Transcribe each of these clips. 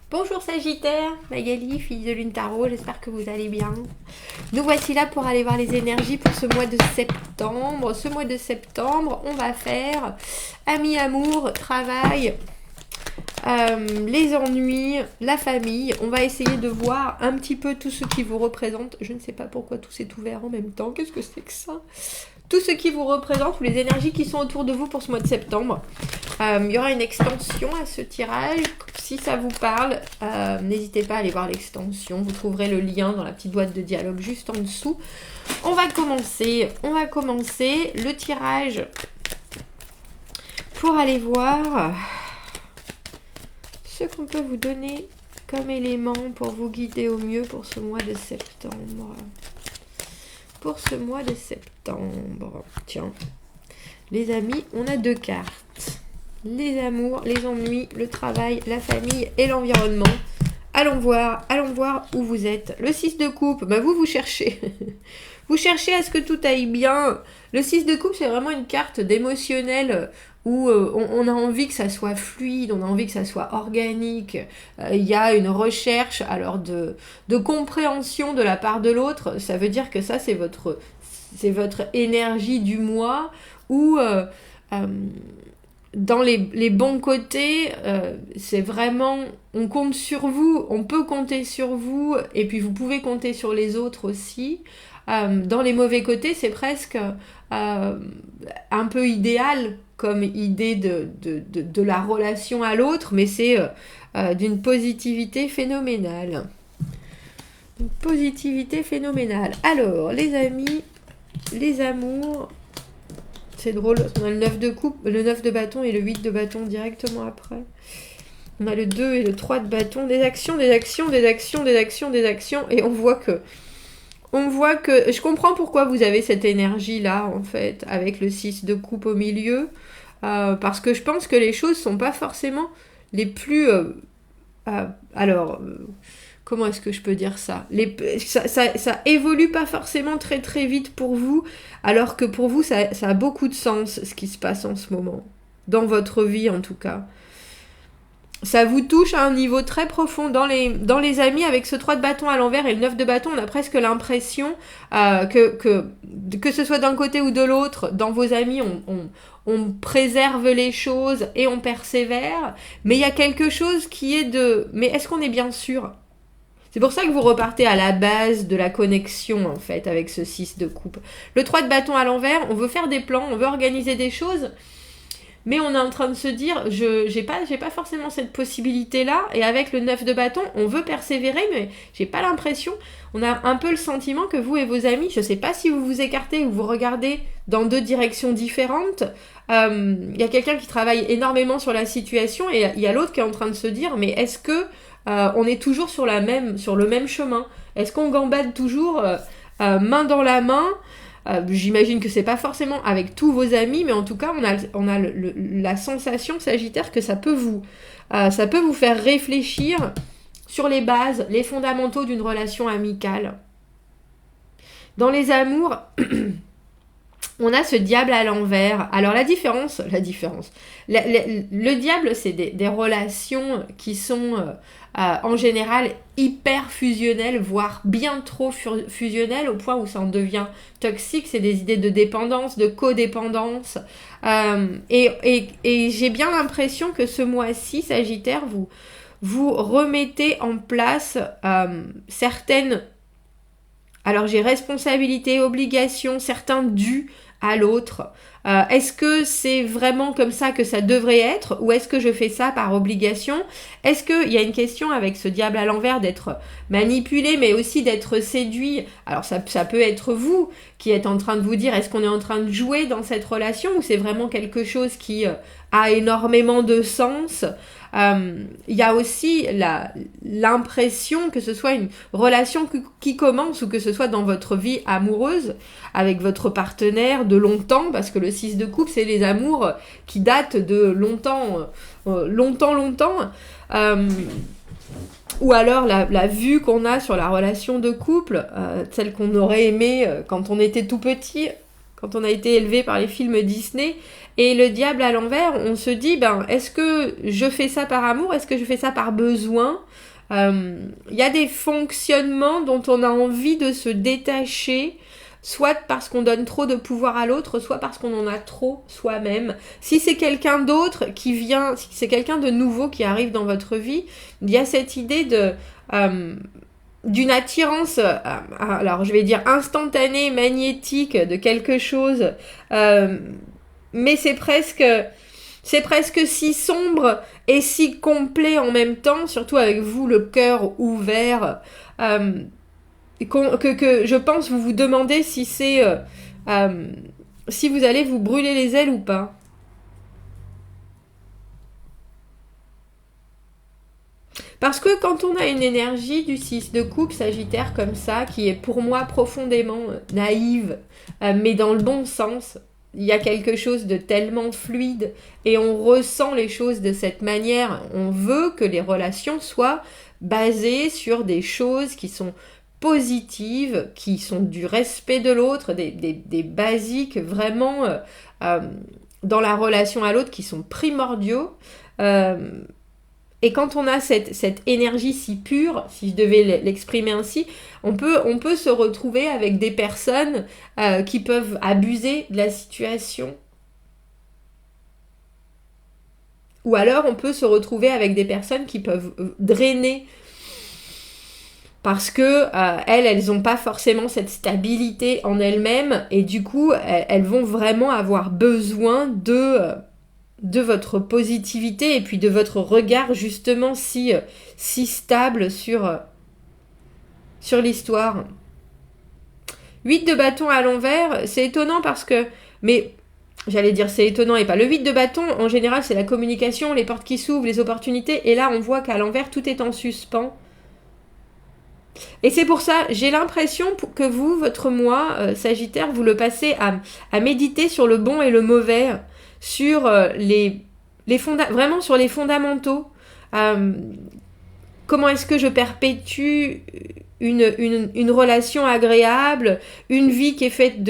Bonjour Sagittaire, Magali, fille de Lune Tarot, j'espère que vous allez bien. Nous voici là pour aller voir les énergies pour ce mois de septembre. Ce mois de septembre, on va faire amis, amour, travail, les ennuis, la famille. On va essayer de voir un petit peu tout ce qui vous représente. Je ne sais pas pourquoi tout s'est ouvert en même temps. Qu'est-ce que c'est que ça ? Tout ce qui vous représente ou les énergies qui sont autour de vous pour ce mois de septembre. Il y aura une extension à ce tirage. Si ça vous parle, n'hésitez pas à aller voir l'extension. Vous trouverez le lien dans la petite boîte de dialogue juste en dessous. On va commencer le tirage pour aller voir ce qu'on peut vous donner comme élément pour vous guider au mieux pour ce mois de septembre. Pour ce mois de septembre. Tiens, les amis, on a 2 cartes. Les amours, les ennuis, le travail, la famille et l'environnement. Allons voir où vous êtes. Le 6 de coupe, bah vous cherchez. Vous cherchez à ce que tout aille bien. Le 6 de coupe, c'est vraiment une carte d'émotionnel où on a envie que ça soit fluide, on a envie que ça soit organique. Il y a une recherche alors de compréhension de la part de l'autre. Ça veut dire que ça, c'est votre énergie du mois où dans les bons côtés, c'est vraiment, on compte sur vous, on peut compter sur vous, et puis vous pouvez compter sur les autres aussi. Dans les mauvais côtés, c'est presque un peu idéal comme idée de la relation à l'autre, mais c'est d'une positivité phénoménale. Une positivité phénoménale. Alors, les amis, les amours, c'est drôle, on a le 9 de coupe, le 9 de bâton et le 8 de bâton directement après. On a le 2 et le 3 de bâton, des actions, et on voit que je comprends pourquoi vous avez cette énergie-là, en fait, avec le 6 de coupe au milieu, parce que je pense que les choses sont pas forcément les plus... comment est-ce que je peux dire ça ? Ça évolue pas forcément très très vite pour vous, alors que pour vous, ça a beaucoup de sens, ce qui se passe en ce moment, dans votre vie en tout cas. Ça vous touche à un niveau très profond. Dans les amis, avec ce 3 de bâton à l'envers et le 9 de bâton, on a presque l'impression que ce soit d'un côté ou de l'autre, dans vos amis, on préserve les choses et on persévère. Mais il y a quelque chose qui est de... Mais est-ce qu'on est bien sûr ? C'est pour ça que vous repartez à la base de la connexion, en fait, avec ce 6 de coupe. Le 3 de bâton à l'envers, on veut faire des plans, on veut organiser des choses... Mais on est en train de se dire, j'ai pas forcément cette possibilité-là. Et avec le 9 de bâton, on veut persévérer, mais j'ai pas l'impression. On a un peu le sentiment que vous et vos amis, je sais pas si vous vous écartez ou vous regardez dans 2 directions différentes. Y a quelqu'un qui travaille énormément sur la situation et il y a l'autre qui est en train de se dire, mais est-ce que on est toujours sur le même chemin ? Est-ce qu'on gambade toujours main dans la main ? J'imagine que c'est pas forcément avec tous vos amis, mais en tout cas, on a la sensation, Sagittaire, que ça peut vous faire réfléchir sur les bases, les fondamentaux d'une relation amicale. Dans les amours, on a ce diable à l'envers. Alors la différence, le diable, c'est des relations qui sont en général hyper fusionnelles, voire bien trop fusionnelles, au point où ça en devient toxique. C'est des idées de dépendance, de codépendance. Et j'ai bien l'impression que ce mois-ci, Sagittaire, vous remettez en place certaines... Alors j'ai responsabilité, obligation, certains dus à l'autre. Est-ce que c'est vraiment comme ça que ça devrait être, ou est-ce que je fais ça par obligation ? Est-ce qu'il y a une question avec ce diable à l'envers d'être manipulé, mais aussi d'être séduit ? Alors ça peut être vous qui êtes en train de vous dire, est-ce qu'on est en train de jouer dans cette relation, ou c'est vraiment quelque chose qui a énormément de sens ? Il y a aussi l'impression que ce soit une relation qui commence ou que ce soit dans votre vie amoureuse avec votre partenaire de longtemps, parce que le 6 de coupe, c'est les amours qui datent de longtemps. Ou alors la vue qu'on a sur la relation de couple, celle qu'on aurait aimée quand on était tout petit, quand on a été élevé par les films Disney. Et le diable à l'envers, on se dit, est-ce que je fais ça par amour? Est-ce que je fais ça par besoin? Y a des fonctionnements dont on a envie de se détacher, soit parce qu'on donne trop de pouvoir à l'autre, soit parce qu'on en a trop soi-même. Si c'est quelqu'un d'autre qui vient, si c'est quelqu'un de nouveau qui arrive dans votre vie, il y a cette idée d'une attirance, alors je vais dire instantanée, magnétique de quelque chose, mais c'est presque si sombre et si complet en même temps, surtout avec vous, le cœur ouvert, que je pense vous vous demandez si c'est si vous allez vous brûler les ailes ou pas. Parce que quand on a une énergie du 6 de coupe Sagittaire comme ça, qui est pour moi profondément naïve, mais dans le bon sens, il y a quelque chose de tellement fluide et on ressent les choses de cette manière. On veut que les relations soient basées sur des choses qui sont positives, qui sont du respect de l'autre, des basiques vraiment dans la relation à l'autre qui sont primordiaux. Et quand on a cette énergie si pure, si je devais l'exprimer ainsi, on peut se retrouver avec des personnes qui peuvent abuser de la situation. Ou alors on peut se retrouver avec des personnes qui peuvent drainer parce que elles n'ont pas forcément cette stabilité en elles-mêmes et du coup elles vont vraiment avoir besoin de votre positivité et puis de votre regard justement si stable sur l'histoire. 8 de bâton à l'envers, c'est étonnant parce que... Mais j'allais dire c'est étonnant et pas. Le 8 de bâton, en général, c'est la communication, les portes qui s'ouvrent, les opportunités. Et là, on voit qu'à l'envers, tout est en suspens. Et c'est pour ça, j'ai l'impression que vous, votre moi, Sagittaire, vous le passez à méditer sur le bon et le mauvais, sur vraiment sur les fondamentaux. Comment est-ce que je perpétue une relation agréable, une vie qui est faite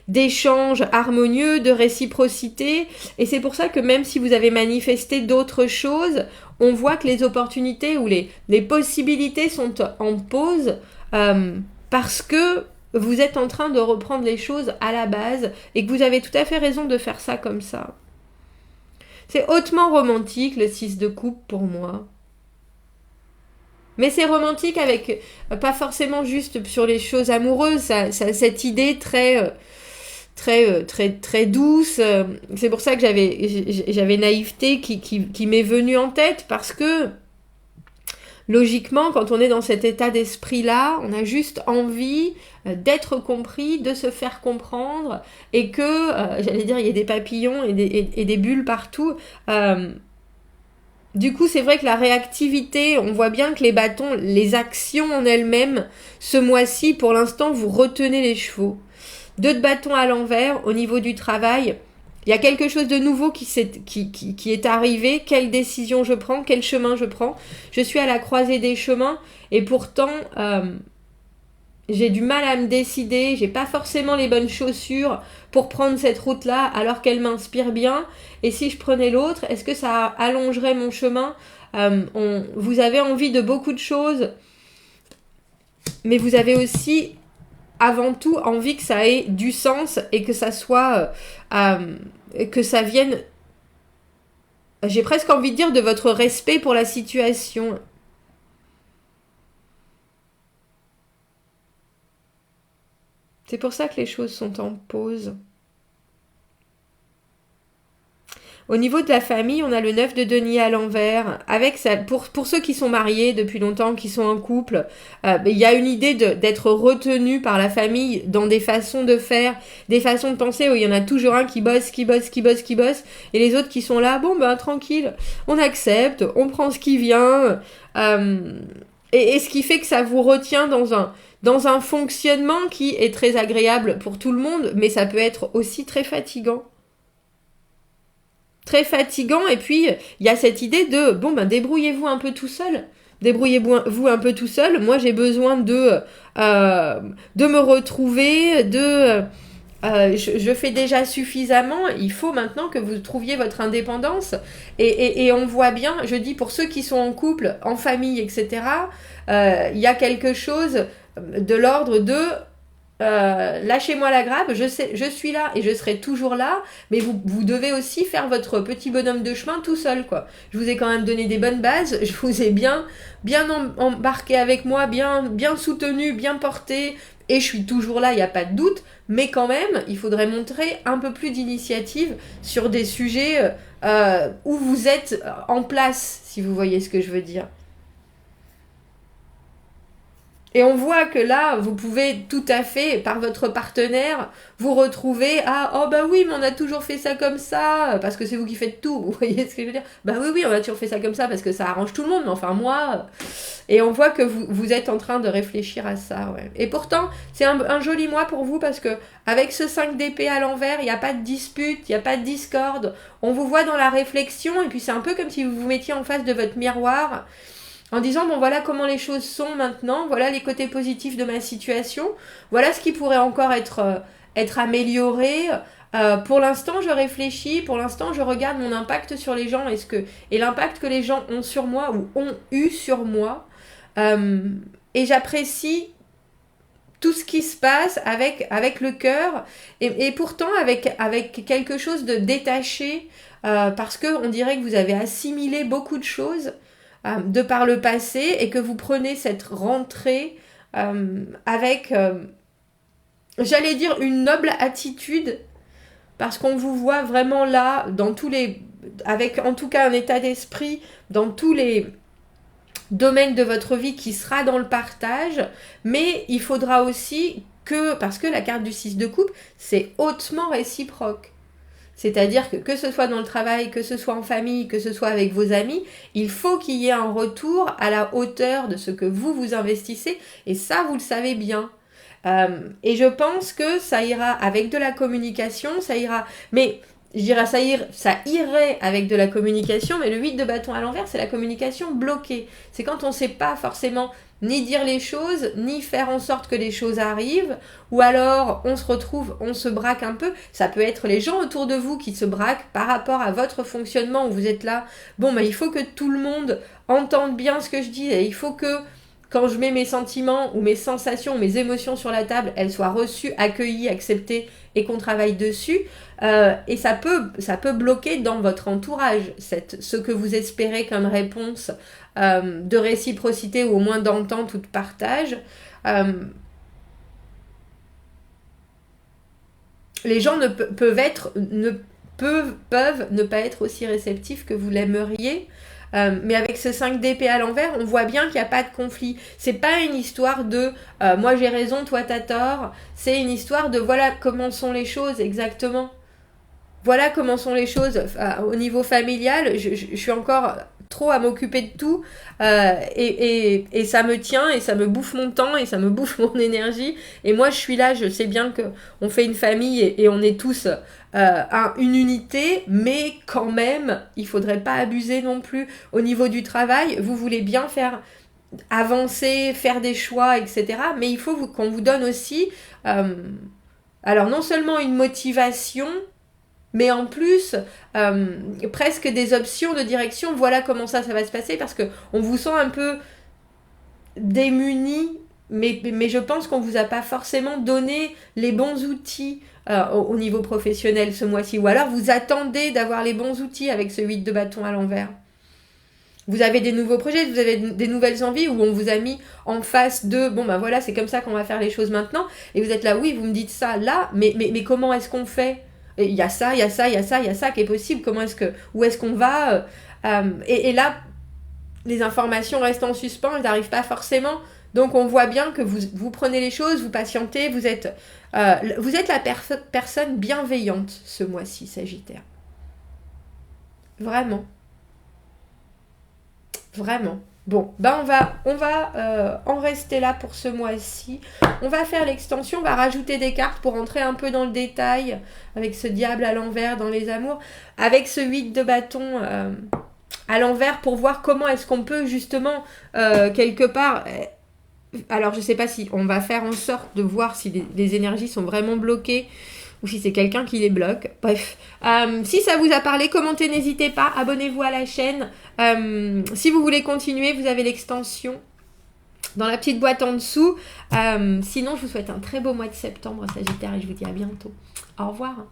d'échanges harmonieux, de réciprocité. Et c'est pour ça que même si vous avez manifesté d'autres choses, on voit que les opportunités ou les possibilités sont en pause parce que vous êtes en train de reprendre les choses à la base et que vous avez tout à fait raison de faire ça comme ça. C'est hautement romantique, le 6 de coupe pour moi. Mais c'est romantique avec, pas forcément juste sur les choses amoureuses, ça cette idée très douce. C'est pour ça que j'avais naïveté qui m'est venue en tête, parce que logiquement, quand on est dans cet état d'esprit-là, on a juste envie d'être compris, de se faire comprendre, et que, j'allais dire, il y a des papillons et des bulles partout. Du coup, c'est vrai que la réactivité, on voit bien que les bâtons, les actions en elles-mêmes, ce mois-ci, pour l'instant, vous retenez les chevaux. 2 de bâtons à l'envers, au niveau du travail, il y a quelque chose de nouveau qui est arrivé. Quelle décision je prends? Quel chemin je prends? Je suis à la croisée des chemins et pourtant, j'ai du mal à me décider. J'ai pas forcément les bonnes chaussures pour prendre cette route-là alors qu'elle m'inspire bien. Et si je prenais l'autre, est-ce que ça allongerait mon chemin? Vous avez envie de beaucoup de choses, mais vous avez aussi avant tout envie que ça ait du sens et que ça soit que ça vienne, j'ai presque envie de dire, de votre respect pour la situation. C'est pour ça que les choses sont en pause. Au niveau de la famille, on a le 9 de denier à l'envers. Avec ça, pour ceux qui sont mariés depuis longtemps, qui sont en couple, il y a une idée d'être retenu par la famille dans des façons de faire, des façons de penser où il y en a toujours un qui bosse, et les autres qui sont là, tranquille, on accepte, on prend ce qui vient, et ce qui fait que ça vous retient dans un fonctionnement qui est très agréable pour tout le monde, mais ça peut être aussi très fatigant. Très fatigant, et puis il y a cette idée de débrouillez-vous un peu tout seul. Débrouillez-vous un peu tout seul. Moi, j'ai besoin de me retrouver, je fais déjà suffisamment, il faut maintenant que vous trouviez votre indépendance. Et on voit bien, je dis pour ceux qui sont en couple, en famille, etc., il y a quelque chose de l'ordre de lâchez-moi la grappe, je suis là et je serai toujours là, mais vous devez aussi faire votre petit bonhomme de chemin tout seul, quoi. Je vous ai quand même donné des bonnes bases, je vous ai bien embarqué avec moi, bien soutenu, bien porté, et je suis toujours là, il n'y a pas de doute, mais quand même, il faudrait montrer un peu plus d'initiative sur des sujets où vous êtes en place, si vous voyez ce que je veux dire. Et on voit que là, vous pouvez tout à fait, par votre partenaire, vous retrouver à « Oh bah oui, mais on a toujours fait ça comme ça, parce que c'est vous qui faites tout. » Vous voyez ce que je veux dire? Bah oui, on a toujours fait ça comme ça, parce que ça arrange tout le monde, mais enfin moi... Et on voit que vous êtes en train de réfléchir à ça, ouais. Et pourtant, c'est un joli mois pour vous, parce que avec ce 5 d'épée à l'envers, il n'y a pas de dispute, il n'y a pas de discorde. On vous voit dans la réflexion, et puis c'est un peu comme si vous vous mettiez en face de votre miroir, en disant, bon voilà comment les choses sont maintenant, voilà les côtés positifs de ma situation, voilà ce qui pourrait encore être amélioré. Pour l'instant, je réfléchis, pour l'instant, je regarde mon impact sur les gens, et l'impact que les gens ont sur moi ou ont eu sur moi. Et j'apprécie tout ce qui se passe avec le cœur, et pourtant avec quelque chose de détaché, parce qu'on dirait que vous avez assimilé beaucoup de choses de par le passé, et que vous prenez cette rentrée avec, j'allais dire, une noble attitude, parce qu'on vous voit vraiment là, avec en tout cas un état d'esprit dans tous les domaines de votre vie qui sera dans le partage, mais il faudra aussi parce que la carte du 6 de coupe, c'est hautement réciproque. C'est-à-dire que ce soit dans le travail, que ce soit en famille, que ce soit avec vos amis, il faut qu'il y ait un retour à la hauteur de ce que vous investissez, et ça, vous le savez bien. Et je pense que ça ira avec de la communication, ça ira... Mais je dirais ça irait avec de la communication, mais le 8 de bâton à l'envers, c'est la communication bloquée. C'est quand on ne sait pas forcément ni dire les choses, ni faire en sorte que les choses arrivent, ou alors on se retrouve, on se braque un peu. Ça peut être les gens autour de vous qui se braquent par rapport à votre fonctionnement, où vous êtes là, bon, il faut que tout le monde entende bien ce que je dis, et il faut que quand je mets mes sentiments ou mes sensations, mes émotions sur la table, elles soient reçues, accueillies, acceptées, et qu'on travaille dessus. Et ça peut bloquer dans votre entourage ce que vous espérez comme réponse de réciprocité, ou au moins d'entente ou de partage. Les gens peuvent ne pas être aussi réceptifs que vous l'aimeriez. Mais avec ce 5 d'épée à l'envers, on voit bien qu'il n'y a pas de conflit. C'est pas une histoire de moi j'ai raison, toi t'as tort. C'est une histoire de voilà comment sont les choses exactement. Voilà comment sont les choses au niveau familial. Je suis encore trop à m'occuper de tout, et ça me tient, et ça me bouffe mon temps, et ça me bouffe mon énergie. Et moi je suis là, je sais bien qu'on fait une famille, et on est tous une unité, mais quand même il faudrait pas abuser non plus au niveau du travail. Vous voulez bien faire avancer, faire des choix, etc., mais il faut qu'on vous donne aussi alors non seulement une motivation, mais en plus presque des options de direction. Voilà comment ça va se passer, parce que on vous sent un peu démunis, mais je pense qu'on vous a pas forcément donné les bons outils au niveau professionnel ce mois-ci, ou alors vous attendez d'avoir les bons outils avec ce 8 de bâton à l'envers. Vous avez des nouveaux projets, vous avez des nouvelles envies, où on vous a mis en face de bon voilà, c'est comme ça qu'on va faire les choses maintenant, et vous êtes là, oui, vous me dites ça là, mais comment est-ce qu'on fait? Il y a ça qui est possible, où est-ce qu'on va, et là les informations restent en suspens, elles n'arrivent pas forcément, donc on voit bien que vous prenez les choses, vous patientez, vous êtes la personne bienveillante ce mois-ci, Sagittaire. Vraiment. Bon, on va en rester là pour ce mois-ci. On va faire l'extension, on va rajouter des cartes pour entrer un peu dans le détail, avec ce diable à l'envers dans les amours, avec ce 8 de bâton à l'envers, pour voir comment est-ce qu'on peut justement quelque part... alors je sais pas si on va faire en sorte de voir si les énergies sont vraiment bloquées, ou si c'est quelqu'un qui les bloque. Bref, si ça vous a parlé, commentez, n'hésitez pas, abonnez-vous à la chaîne. Si vous voulez continuer, vous avez l'extension dans la petite boîte en dessous. Sinon, je vous souhaite un très beau mois de septembre, Sagittaire, et je vous dis à bientôt. Au revoir.